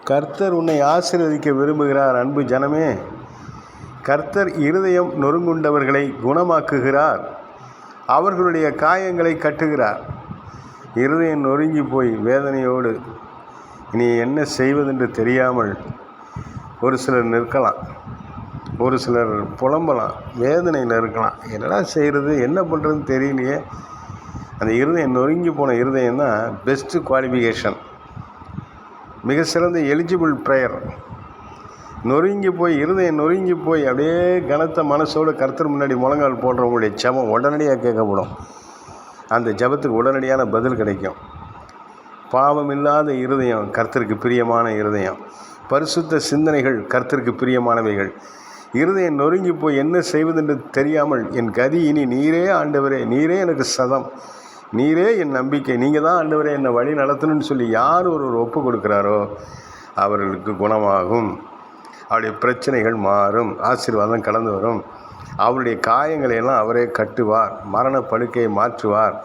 கர்த்தர் உன்னை ஆசீர்வதிக்க விரும்புகிறார். அன்பு ஜனமே, கர்த்தர் இருதயம் நொறுங்குண்டவர்களை குணமாக்குகிறார், அவர்களுடைய காயங்களை கட்டுகிறார். இருதயம் நொறுங்கி போய் வேதனையோடு இனி என்ன செய்வதென்று தெரியாமல் ஒரு சிலர் நிற்கலாம், ஒரு சிலர் புலம்பலாம், வேதனையில் இருக்கலாம். என்னடா செய்கிறது, என்ன பண்ணுறதுன்னு தெரியலையே. அந்த இருதயம் நொறுங்கி போன இருதயம் தான் பெஸ்ட்டு குவாலிஃபிகேஷன், மிக சிறந்த எலிஜிபிள் ப்ரேயர். நொறுங்கி போய் இருதயம் நொறுங்கி போய் அப்படியே கனத்த மனசோடு கர்த்தர் முன்னாடி முழங்கால் போடுறவங்களுடைய ஜெபம் உடனடியாக கேட்கப்படும். அந்த ஜெபத்துக்கு உடனடியான பதில் கிடைக்கும். பாவம் இல்லாத இருதயம் கர்த்தருக்கு பிரியமான இருதயம், பரிசுத்த சிந்தனைகள் கர்த்தருக்கு பிரியமானவைகள். இருதயம் நொறுங்கி போய் என்ன செய்வதென்று தெரியாமல் என் கதி இனி நீரே ஆண்டவரே, நீரே எனக்கு சதம், நீரே என் நம்பிக்கை, நீங்கள் தான் ஆண்டவரே என்னை வழி நடத்தணும்னு சொல்லி யார் ஒருவர் ஒப்பு கொடுக்குறாரோ அவர்களுக்கு குணமாகும், அவருடைய பிரச்சனைகள் மாறும், ஆசீர்வாதம் கடந்து வரும். அவருடைய காயங்களையெல்லாம் அவரே கட்டுவார், மரண படுக்கையை மாற்றுவார்,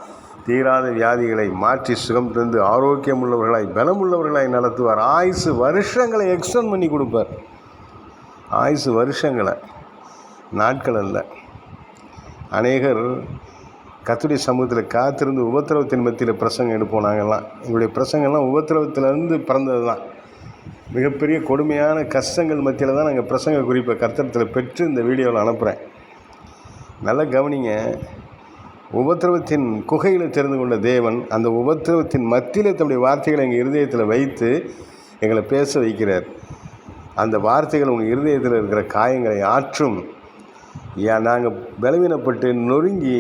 தீராத வியாதிகளை மாற்றி சுகம் தந்து ஆரோக்கியம் உள்ளவர்களாய் பலமுள்ளவர்களாய் நடத்துவார். ஆயுசு வருஷங்களை எக்ஸ்டெண்ட் பண்ணி கொடுப்பார். ஆயுசு வருஷங்களை, நாட்கள் அல்ல. அநேகர் கர்த்தருடைய சமூகத்தில் காத்திருந்து உபத்திரவத்தின் மத்தியில் பிரசங்கம் எடுப்போம். நாங்கள்லாம் எங்களுடைய பிரசங்கம்லாம் உபத்திரவத்திலேருந்து பிறந்தது தான். மிகப்பெரிய கொடுமையான கஷ்டங்கள் மத்தியில் தான் நாங்கள் பிரசங்க குறிப்பை கர்த்தரத்தில் பெற்று இந்த வீடியோவில் அனுப்புகிறேன். நல்லா கவனிங்க. உபத்திரவத்தின் குகையில் தெரிந்து கொண்ட தேவன் அந்த உபத்திரவத்தின் மத்தியில் தம்முடைய வார்த்தைகளை எங்கள் இருதயத்தில் வைத்து எங்களை பேச வைக்கிறார். அந்த வார்த்தைகள் உங்கள் இருதயத்தில் இருக்கிற காயங்களை ஆற்றும். நாங்கள் பலவீனப்பட்டு நொறுங்கி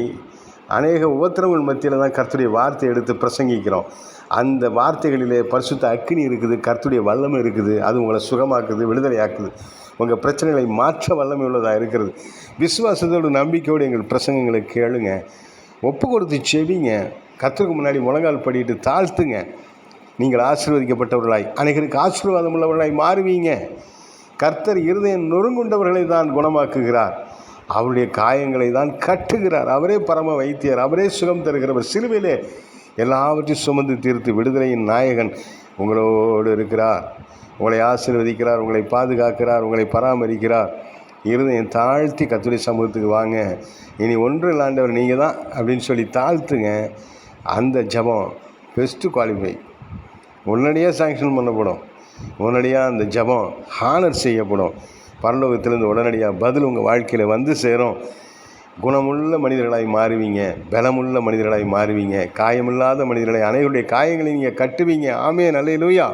அநேக உபத்திரவங்கள் மத்தியில் தான் கர்த்தருடைய வார்த்தை எடுத்து பிரசங்கிக்கிறோம். அந்த வார்த்தைகளிலே பரிசுத்த அக்கினி இருக்குது, கர்த்தருடைய வல்லமை இருக்குது. அது உங்களை சுகமாக்குது, விடுதலையாக்குது, உங்கள் பிரச்சனைகளை மாற்ற வல்லமை உள்ளதாக இருக்கிறது. விசுவாசத்தோடு நம்பிக்கையோடு எங்கள் பிரசங்கங்களை கேளுங்க, ஒப்பு கொடுத்து செவிங்க, கர்த்தருக்கு முன்னாடி முழங்கால் படிட்டு தாழ்த்துங்க. நீங்கள் ஆசீர்வதிக்கப்பட்டவர்களாய் அநேகருக்கு ஆசீர்வாதம் உள்ளவர்களாய் மாறுவீங்க. கர்த்தர் இருதயம் நொறுங்குண்டவர்களை தான் குணமாக்குகிறார், அவருடைய காயங்களை தான் கட்டுகிறார். அவரே பரம வைத்தியர், அவரே சுகம் தருகிறவர். சிலுவையிலே எல்லாவற்றையும் சுமந்து தீர்த்து விடுதலையின் நாயகன் உங்களோடு இருக்கிறார். உங்களை ஆசீர்வதிக்கிறார், உங்களை பாதுகாக்கிறார், உங்களை பராமரிக்கிறார். இருதயம் தாழ்த்தி கர்த்தருடைய சமூகத்துக்கு வாங்க. இனி ஒன்று இல்லாண்டவர் நீங்கள் தான் அப்படின்னு சொல்லி தாழ்த்துங்க. அந்த ஜபம் பெஸ்ட்டு குவாலிஃபை, உடனடியாக சாங்ஷன் பண்ணப்படும். உடனடியாக அந்த ஜபம் ஹானர் செய்யப்படும். பரலோகத்திலேருந்து உடனடியாக பதில் உங்கள் வாழ்க்கையில் வந்து சேரும். குணமுள்ள மனிதர்களாய் மாறுவீங்க, பலமுள்ள மனிதர்களாய் மாறுவீங்க, காயமில்லாத மனிதர்களை அனைவருடைய காயங்களை நீங்கள் கட்டுவீங்க. ஆமென், அல்லேலூயா.